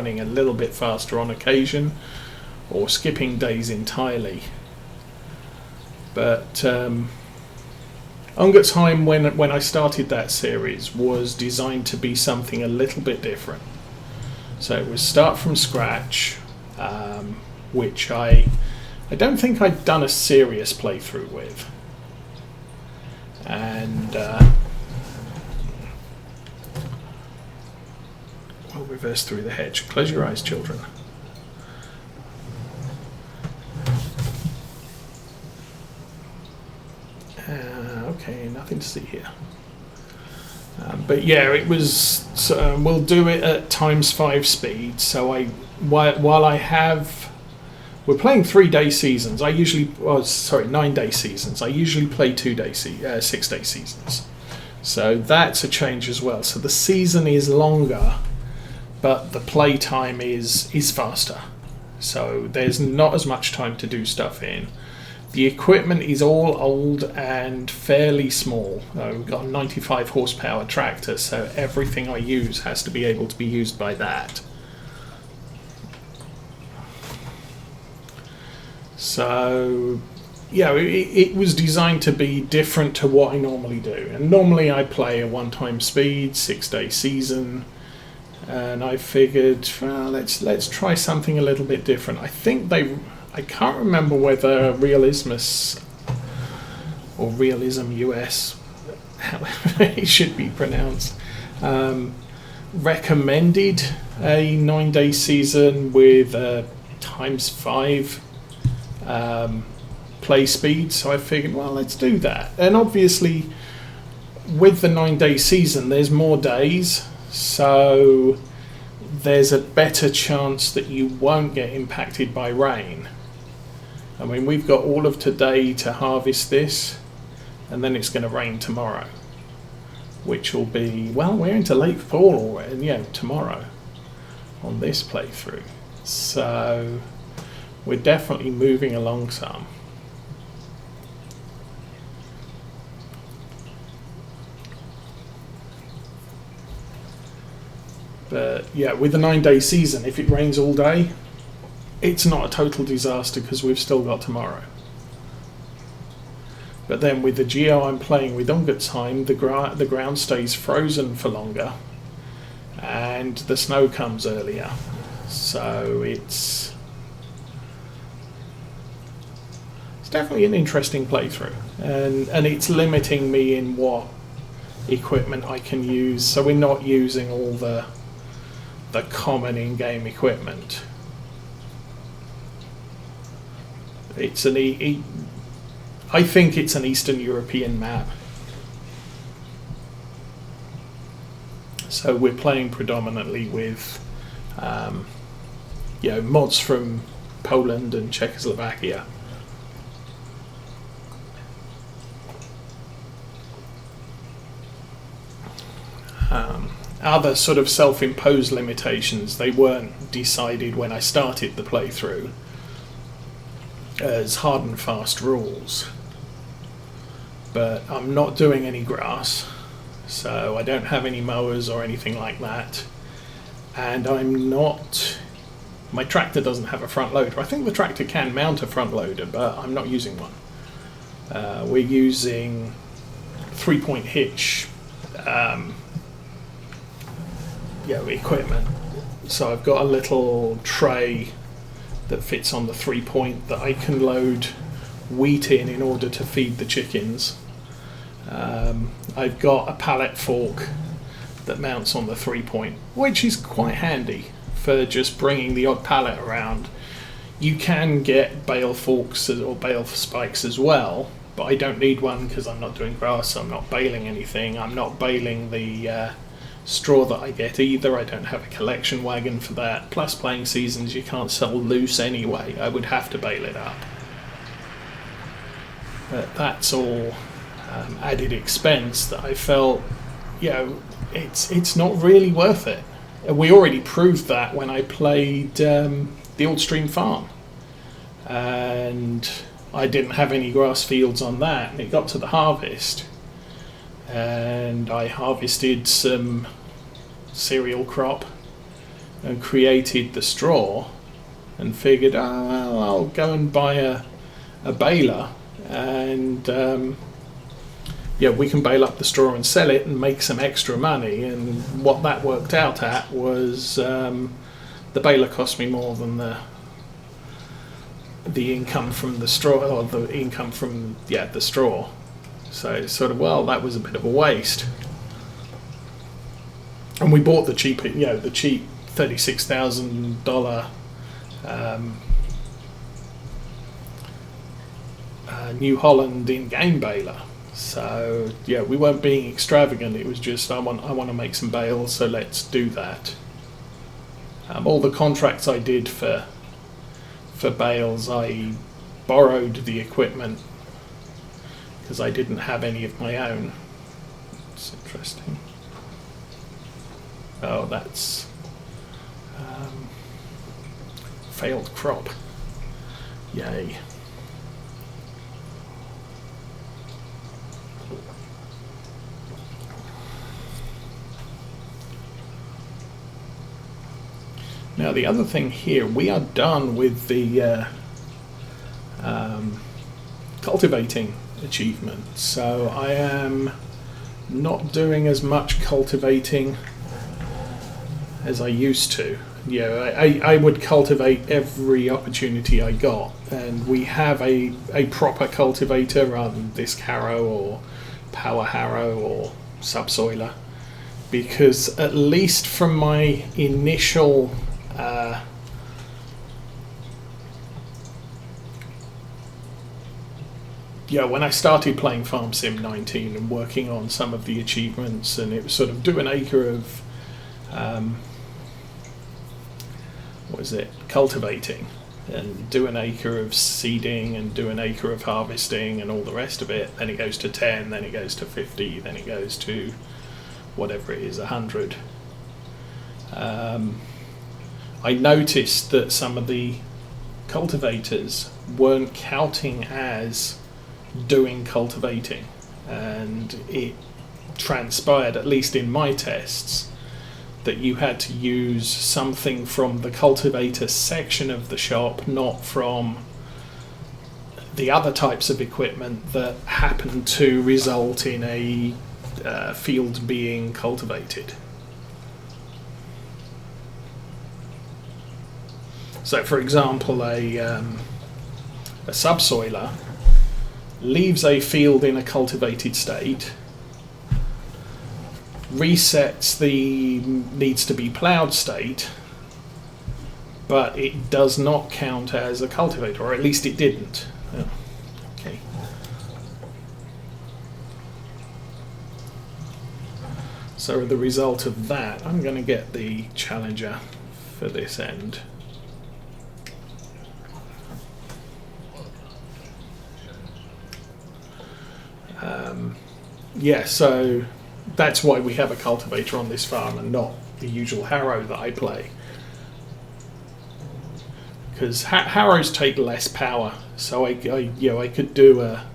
running a little bit faster on occasion, or skipping days entirely. But Ungertheim, when I started that series, was designed to be something a little bit different. So it was start from scratch, which I don't think I'd done a serious playthrough with. And we'll reverse through the hedge. Close your eyes, children. Okay, nothing to see here. But yeah, it was. We'll do it at ×5 speed. So while I have, we're playing 3-day seasons. I usually, 9-day seasons. I usually play 6-day seasons. So that's a change as well. So the season is longer, but the play time is faster. So there's not as much time to do stuff in. The equipment is all old and fairly small. We've got a 95 horsepower tractor, so everything I use has to be able to be used by that. So, yeah, it was designed to be different to what I normally do. And normally I play a 1x speed, 6-day season. And I figured, well, let's try something a little bit different. I can't remember whether Realismus or Realism US, however it should be pronounced, recommended a 9-day season with a ×5 play speed. So I figured, well, let's do that. And obviously, with the 9-day season, there's more days, so there's a better chance that you won't get impacted by rain. I mean, we've got all of today to harvest this, and then it's going to rain tomorrow, which will be, well, we're into late fall already, and yeah, tomorrow on this playthrough. So we're definitely moving along some. But yeah, with the 9-day season, if it rains all day, it's not a total disaster because we've still got tomorrow. But then with the geo I'm playing with Ungertheim, the ground stays frozen for longer and the snow comes earlier. So it's definitely an interesting playthrough, and it's limiting me in what equipment I can use. So we're not using all the common in-game equipment. It's I think it's an Eastern European map. So we're playing predominantly with mods from Poland and Czechoslovakia. Other sort of self-imposed limitations, they weren't decided when I started the playthrough as hard and fast rules. But I'm not doing any grass, so I don't have any mowers or anything like that. And my tractor doesn't have a front loader. I think the tractor can mount a front loader, but I'm not using one. We're using 3-point hitch equipment. So I've got a little tray that fits on the 3-point that I can load wheat in order to feed the chickens. I've got a pallet fork that mounts on the 3-point, which is quite handy for just bringing the odd pallet around. You can get bale forks or bale spikes as well, but I don't need one because I'm not doing grass, I'm not baling anything, I'm not baling the straw that I get either. I don't have a collection wagon for that. Plus, playing seasons you can't sell loose anyway. I would have to bale it up. But that's all added expense that I felt, it's not really worth it. We already proved that when I played the Old Stream Farm, and I didn't have any grass fields on that, and it got to the harvest, and I harvested some cereal crop and created the straw and figured, oh, well, I'll go and buy a baler, and we can bale up the straw and sell it and make some extra money. And what that worked out at was the baler cost me more than the income from the straw, or the income from the straw. So it's sort of, well, that was a bit of a waste. And we bought the cheap $36,000 New Holland in-game baler. So we weren't being extravagant. It was just I want to make some bales, so let's do that. All the contracts I did for bales, I borrowed the equipment because I didn't have any of my own. It's interesting. Oh, that's failed crop. Yay. Now the other thing here, we are done with the cultivating achievement, so I am not doing as much cultivating as I used to. I would cultivate every opportunity I got, and we have a proper cultivator rather than disc harrow or power harrow or subsoiler, because at least from my initial when I started playing Farm Sim 19 and working on some of the achievements, and it was sort of do an acre of cultivating, and do an acre of seeding, and do an acre of harvesting, and all the rest of it. Then it goes to 10, then it goes to 50, then it goes to whatever it is, 100. I noticed that some of the cultivators weren't counting as doing cultivating, and it transpired, at least in my tests, that you had to use something from the cultivator section of the shop, not from the other types of equipment that happen to result in a field being cultivated. So, for example, a subsoiler leaves a field in a cultivated state, resets the needs to be ploughed state, but it does not count as a cultivator, or at least it didn't. Oh, okay. So the result of that, I'm going to get the Challenger for this end. So that's why we have a cultivator on this farm and not the usual harrow that I play. Because harrows take less power, so I could do a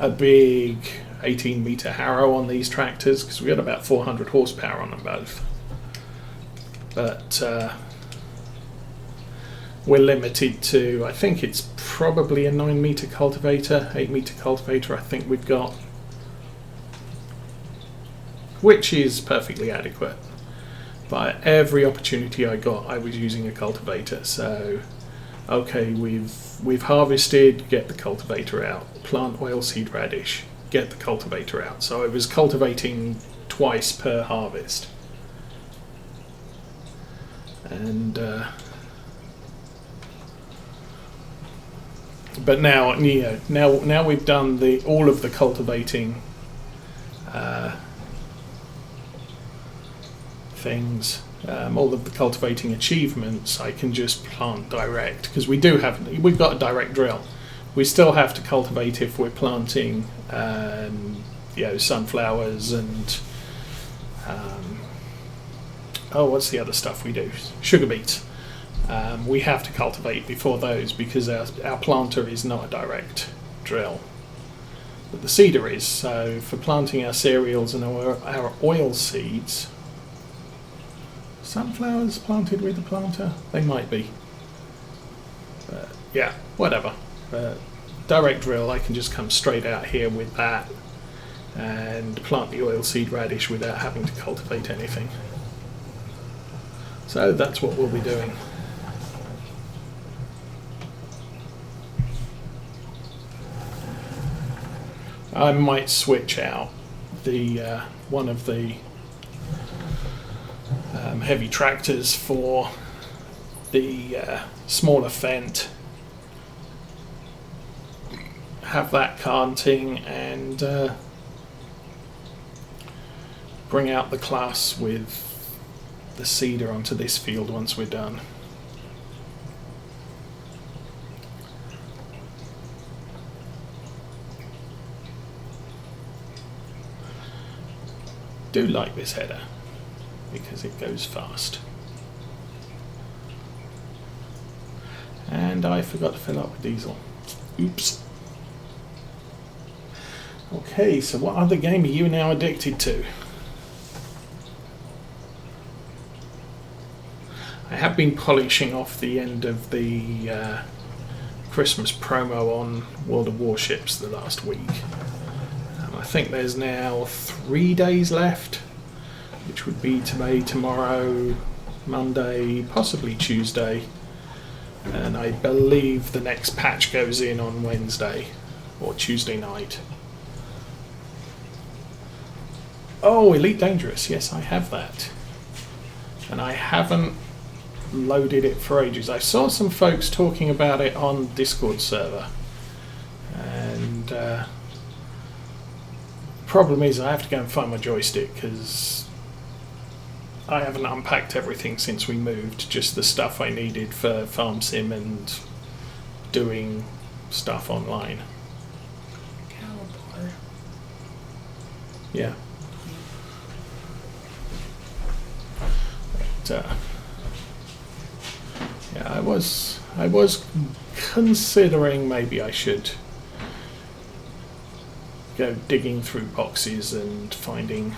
big 18-meter harrow on these tractors, because we got about 400 horsepower on them both. But we're limited to, I think it's probably a 9-meter cultivator, 8-meter cultivator I think we've got, which is perfectly adequate. But every opportunity I got, I was using a cultivator. So, okay, we've harvested, get the cultivator out. Plant oilseed radish, get the cultivator out. So I was cultivating twice per harvest. And but now we've done all of the cultivating things, all of the cultivating achievements. I can just plant direct, because we've got a direct drill. We still have to cultivate if we're planting sunflowers and what's the other stuff we do? Sugar beets. We have to cultivate before those, because our planter is not a direct drill, but the seeder is. So for planting our cereals and our oil seeds, sunflowers planted with the planter? They might be. But yeah, whatever. Direct drill, I can just come straight out here with that and plant the oilseed radish without having to cultivate anything. So that's what we'll be doing. I might switch out the one of the heavy tractors for the smaller Fendt, have that carting, and bring out the class with the seeder onto this field once we're done. Do like this header because it goes fast. And I forgot to fill up with diesel. Oops. Okay, so what other game are you now addicted to? I have been polishing off the end of the Christmas promo on World of Warships the last week. I think there's now 3 days left, which would be today, tomorrow, Monday, possibly Tuesday, and I believe the next patch goes in on Wednesday or Tuesday night. Oh, Elite Dangerous, yes, I have that, and I haven't loaded it for ages. I saw some folks talking about it on Discord server, and problem is I have to go and find my joystick because I haven't unpacked everything since we moved, just the stuff I needed for Farm Sim and doing stuff online. Caliper. Yeah. But, yeah, I was considering maybe I should go digging through boxes and finding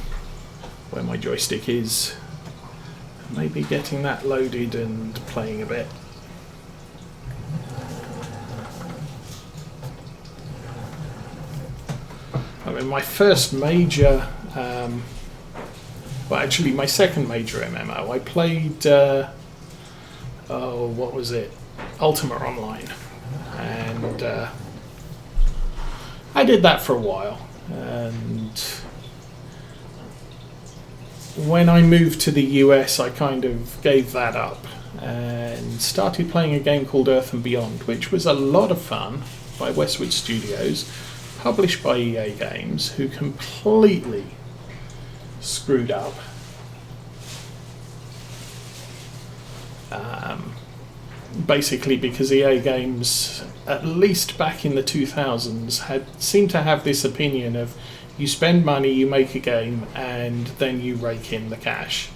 where my joystick is, maybe getting that loaded and playing a bit. I mean, my first major, well actually my second major MMO, I played, what was it, Ultima Online, and I did that for a while, and when I moved to the US I kind of gave that up and started playing a game called Earth and Beyond, which was a lot of fun, by Westwood Studios, published by EA Games, who completely screwed up. Basically because EA Games, at least back in the 2000s, seemed to have this opinion of you spend money, you make a game, and then you rake in the cash.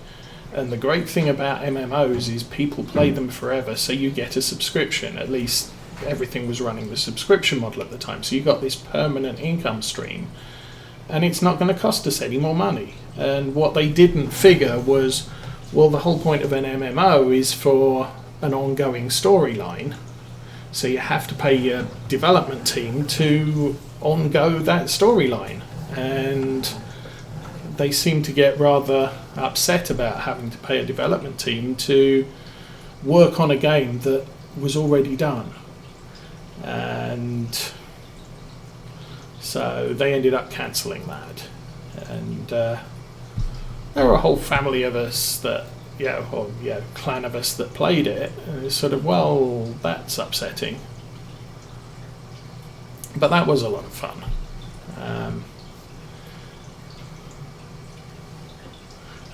And the great thing about MMOs is people play them forever, so you get a subscription. At least everything was running the subscription model at the time, so you got this permanent income stream, and it's not going to cost us any more money. And what they didn't figure was, well, the whole point of an MMO is for an ongoing storyline, so you have to pay your development team to on-go that storyline, and they seem to get rather upset about having to pay a development team to work on a game that was already done. And so they ended up cancelling that, and there were a whole family of us that clan of us that played it, and it's sort of, well, that's upsetting. But that was a lot of fun.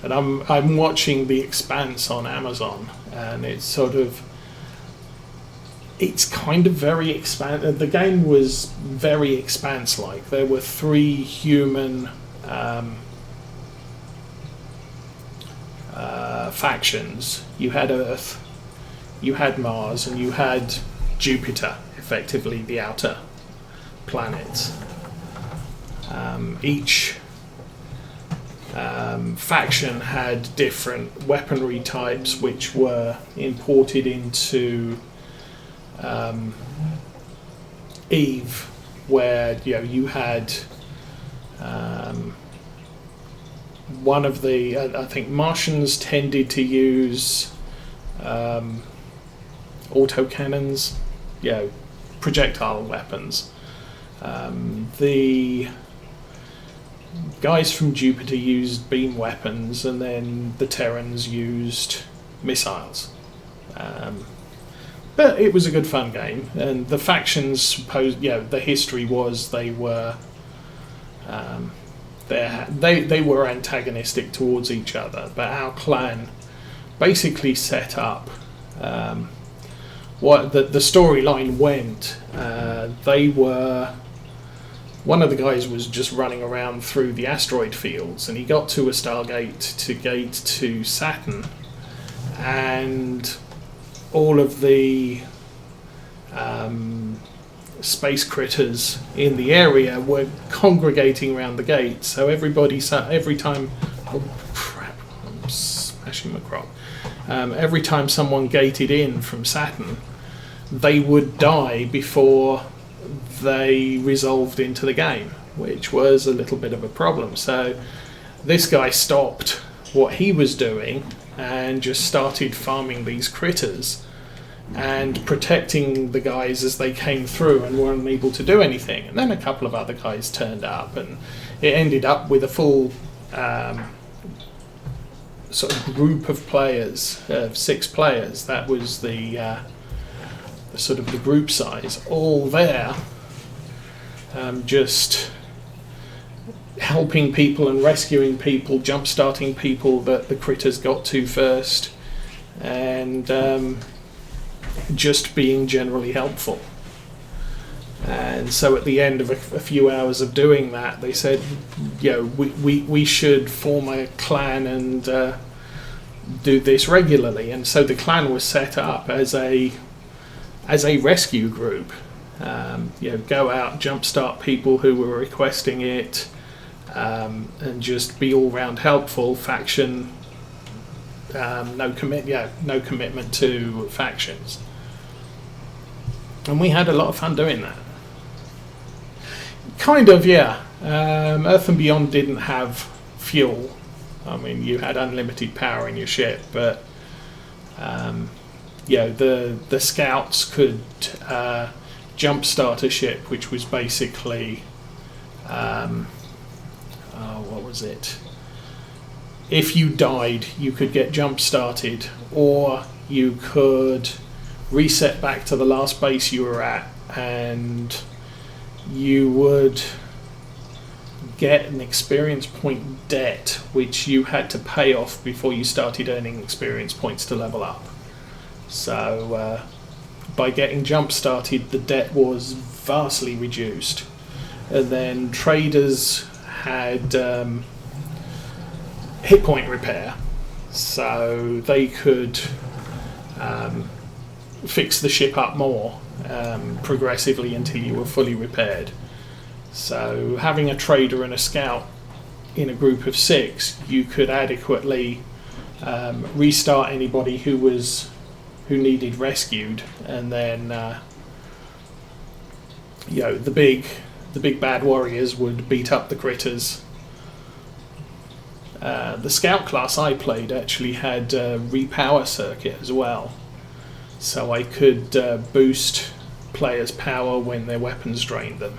And I'm watching The Expanse on Amazon, and it's kind of very the game was very Expanse-like. There were 3 human factions. You had Earth, you had Mars, and you had Jupiter, effectively the outer planets. Each Faction had different weaponry types which were imported into Eve, where you had one of the I think Martians tended to use autocannons, projectile weapons. The guys from Jupiter used beam weapons, and then the Terrans used missiles. But it was a good fun game, and the factions the history was they were they were antagonistic towards each other, but our clan basically set up what the storyline went. They were one of the guys was just running around through the asteroid fields, and he got to a Stargate to Saturn, and all of the space critters in the area were congregating around the gate. So everybody every time, oh crap, I'm smashing my crop. Every time someone gated in from Saturn, they would die before they resolved into the game, which was a little bit of a problem. So this guy stopped what he was doing and just started farming these critters and protecting the guys as they came through and were unable to do anything. And then a couple of other guys turned up, and it ended up with a full sort of group of players, 6 players. That was the sort of the group size, all there, just helping people and rescuing people, jump-starting people that the critters got to first, and just being generally helpful. And so at the end of a few hours of doing that, they said, we should form a clan and do this regularly. And so the clan was set up as a rescue group. Go out, jumpstart people who were requesting it, and just be all round helpful. Faction, no commitment to factions. And we had a lot of fun doing that. Kind of, yeah. Earth and Beyond didn't have fuel. I mean, you had unlimited power in your ship, but the scouts could jumpstart a ship, which was basically what was it? If you died, you could get jump started, or you could reset back to the last base you were at, and you would get an experience point debt which you had to pay off before you started earning experience points to level up. So by getting jump started, the debt was vastly reduced. And then traders had hit point repair, so they could fix the ship up more progressively until you were fully repaired. So having a trader and a scout in a group of 6, you could adequately restart anybody who needed rescued, and then the big bad warriors would beat up the critters. The scout class I played actually had a repower circuit as well, so I could boost players' power when their weapons drained them.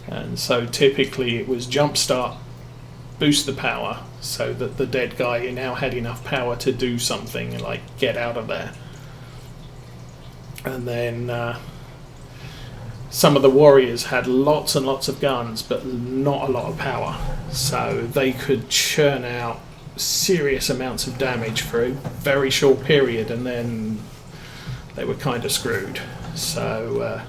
And so typically it was jumpstart, boost the power, so that the dead guy now had enough power to do something like get out of there. And then some of the warriors had lots and lots of guns, but not a lot of power, so they could churn out serious amounts of damage for a very short period, and then they were kind of screwed. So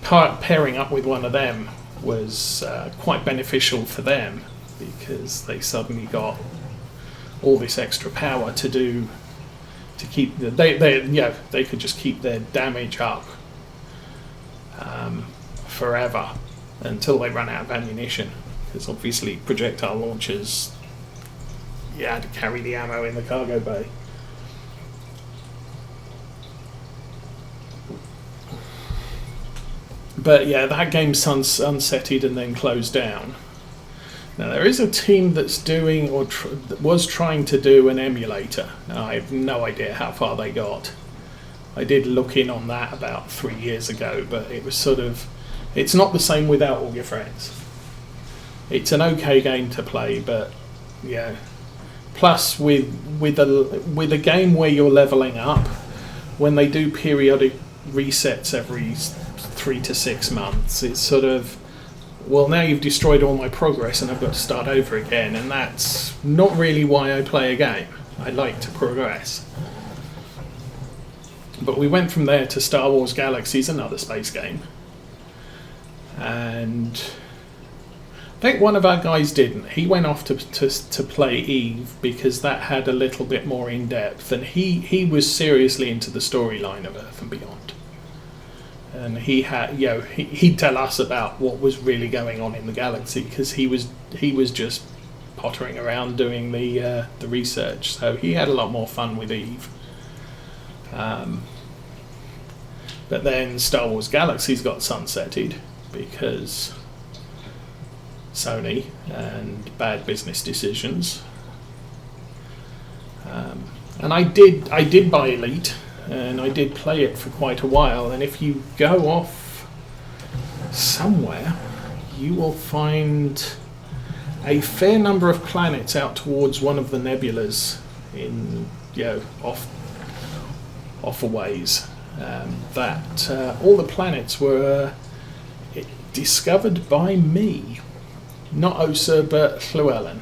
pairing up with one of them was quite beneficial for them, because they suddenly got all this extra power to keep they could just keep their damage up forever until they run out of ammunition. because obviously projectile launchers, you had to carry the ammo in the cargo bay. But yeah, that game sunsetted and then closed down. Now there is a team that's doing, or was trying to do, an emulator. I have no idea how far they got. I did look in on that about 3 years ago, but it was sort of, it's not the same without all your friends. It's an okay game to play, but yeah. Plus with a game where you're leveling up, when they do periodic resets every 3 to 6 months, it's sort of, well, now you've destroyed all my progress and I've got to start over again, and that's not really why I play a game. I like to progress. But we went from there to Star Wars Galaxies, another space game. And I think one of our guys didn't. He went off to play Eve because that had a little bit more in-depth, and he was seriously into the storyline of Earth and Beyond. And he had, he'd tell us about what was really going on in the galaxy, because he was just pottering around doing the research. So he had a lot more fun with Eve. But then Star Wars Galaxies got sunsetted because Sony and bad business decisions. And I did buy Elite, and I did play it for quite a while, and if you go off somewhere, you will find a fair number of planets out towards one of the nebulas in, off a ways. That all the planets were discovered by me, not Osa but Llewellyn.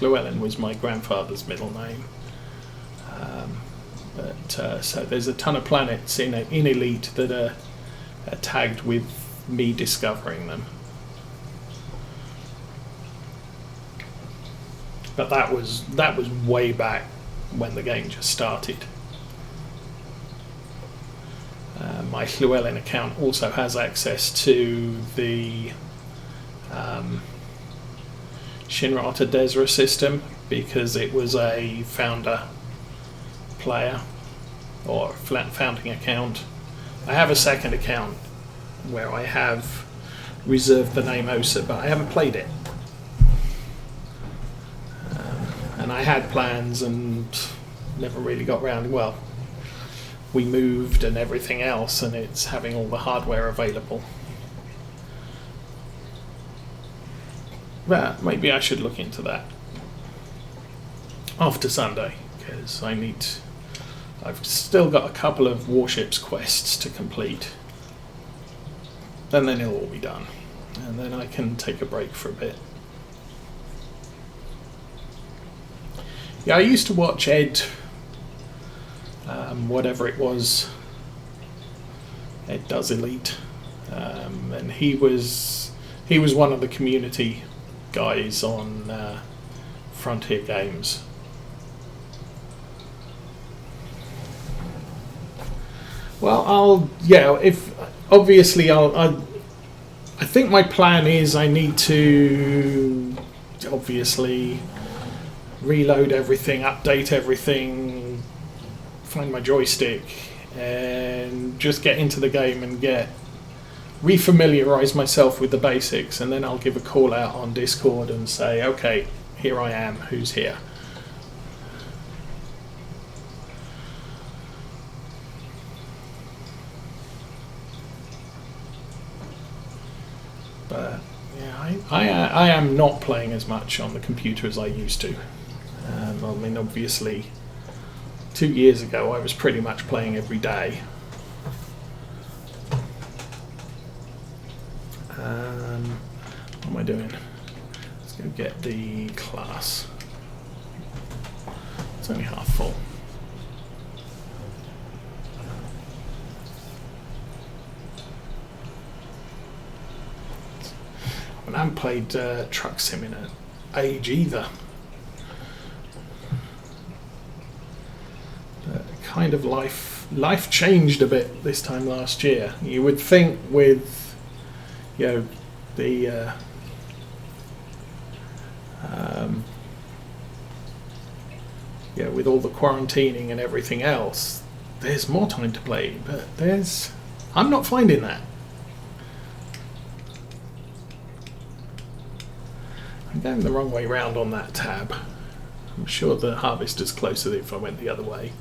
Llewellyn was my grandfather's middle name. So there's a ton of planets in Elite that are tagged with me discovering them. But that was way back when the game just started. My Llewellyn account also has access to the Shinrata Desra system, because it was a founder player or founding account. I have a second account where I have reserved the name Osa, but I haven't played it. And I had plans and never really got round. Well, we moved and everything else, and it's having all the hardware available. But maybe I should look into that after Sunday, because I've still got a couple of warships quests to complete, and then it'll all be done, and then I can take a break for a bit. Yeah, I used to watch Ed, whatever it was, Ed Does Elite, and he was one of the community guys on Frontier Games. Well, I think my plan is I need to obviously reload everything, update everything, find my joystick, and just get into the game and refamiliarize myself with the basics, and then I'll give a call out on Discord and say, okay, here I am, who's here? But yeah, I am not playing as much on the computer as I used to. I mean, obviously 2 years ago I was pretty much playing every day. What am I doing? Let's go get the class. It's only half full. I haven't played Truck Sim in an age either. But kind of life changed a bit this time last year. You would think with the with all the quarantining and everything else, there's more time to play, but I'm not finding that. I'm going the wrong way round on that tab. I'm sure the harvester's closer if I went the other way.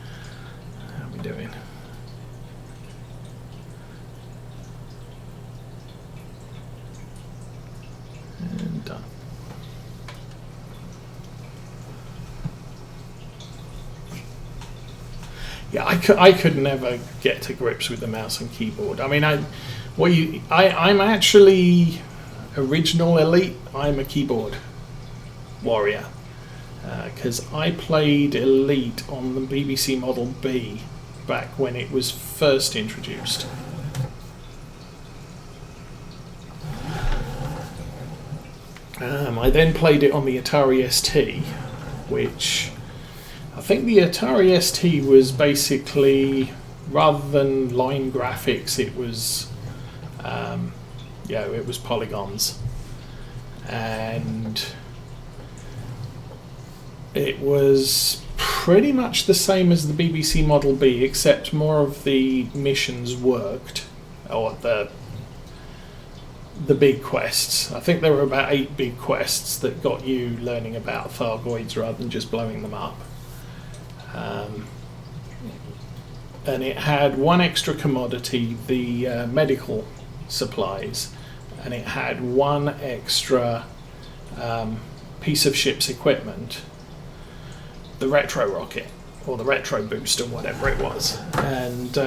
How are we doing? And done. Yeah, I could never get to grips with the mouse and keyboard. I mean, I'm actually original elite. I'm a keyboard warrior because I played Elite on the BBC Model B back when it was first introduced. I then played it on the Atari ST, which I think the Atari ST was basically, rather than line graphics, it was it was polygons, and it was pretty much the same as the BBC Model B, except more of the missions worked, or the big quests. I think there were about 8 big quests that got you learning about Thargoids rather than just blowing them up. And it had one extra commodity, the medical supplies, and it had one extra piece of ship's equipment, the retro rocket, or the retro booster, whatever it was. And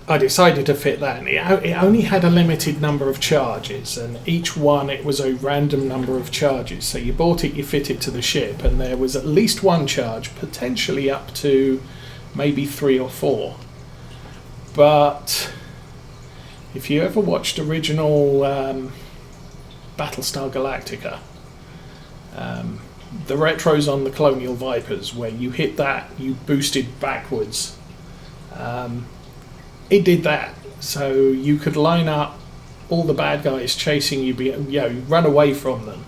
I decided to fit that, and it only had a limited number of charges, and each one, it was a random number of charges. So you bought it, you fit it to the ship, and there was at least one charge, potentially up to maybe 3 or 4. But if you ever watched original Battlestar Galactica, the retros on the Colonial Vipers, where you hit that, you boosted backwards. It did that, so you could line up all the bad guys chasing you, run away from them,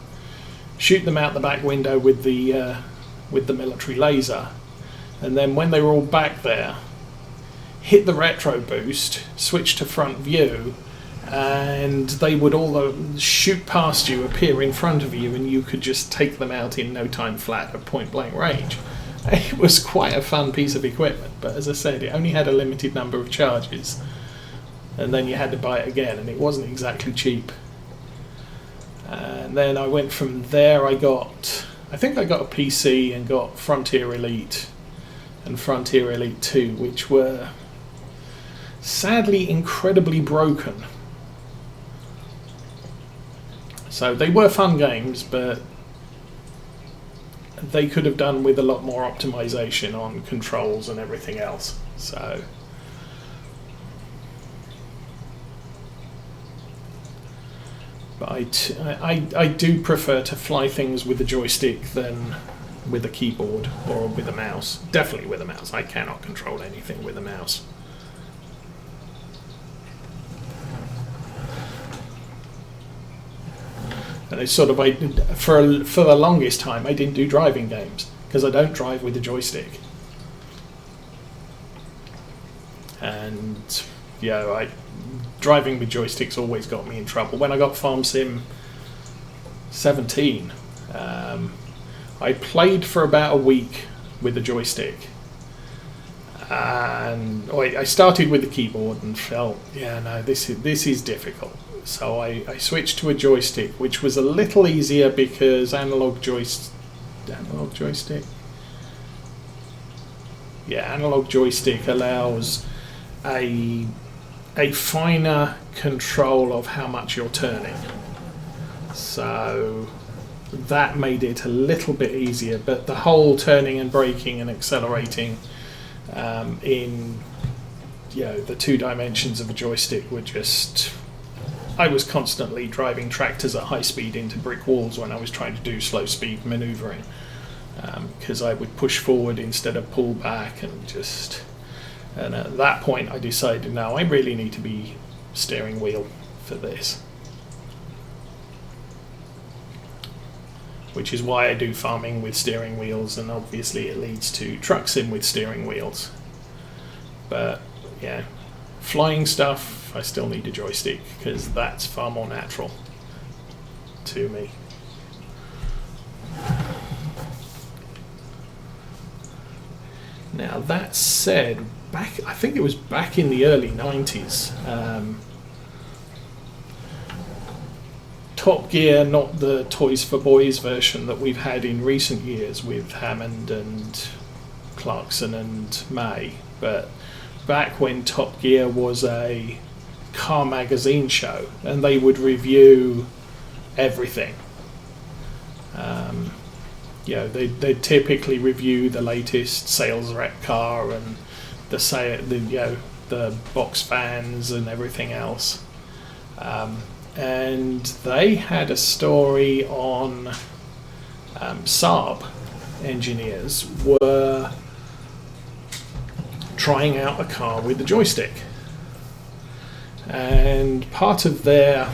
shoot them out the back window with the military laser, and then when they were all back there, hit the retro boost, switch to front view, and they would all shoot past you, appear in front of you, and you could just take them out in no time flat at point blank range. It was quite a fun piece of equipment, but as I said, it only had a limited number of charges, and then you had to buy it again, and it wasn't exactly cheap. And then I went from there. I think I got a PC and got Frontier Elite and Frontier Elite 2, which were sadly incredibly broken. So they were fun games, but they could have done with a lot more optimization on controls and everything else. So but I do prefer to fly things with a joystick than with a keyboard or with a mouse. Definitely with a mouse. I cannot control anything with a mouse. And it's sort of, for the longest time, I didn't do driving games because I don't drive with a joystick. And driving with joysticks always got me in trouble. When I got Farm Sim 17, I played for about a week with a joystick. And I started with the keyboard and felt, this is difficult. So I switched to a joystick, which was a little easier because analog joystick. Yeah, analog joystick allows a finer control of how much you're turning. So that made it a little bit easier, but the whole turning and braking and accelerating in the 2 dimensions of a joystick were just... I was constantly driving tractors at high speed into brick walls when I was trying to do slow speed manoeuvring, because I would push forward instead of pull back, and at that point I decided, no, I really need to be steering wheel for this. which is why I do farming with steering wheels, and obviously it leads to trucks in with steering wheels. But yeah, flying stuff, I still need a joystick because that's far more natural to me. Now that said, I think it was back in the early 90s, Top Gear, not the Toys for Boys version that we've had in recent years with Hammond and Clarkson and May, but back when Top Gear was a car magazine show and they would review everything. They'd typically review the latest sales rep car and the box fans and everything else. And they had a story on Saab engineers were trying out a car with the joystick, and part of their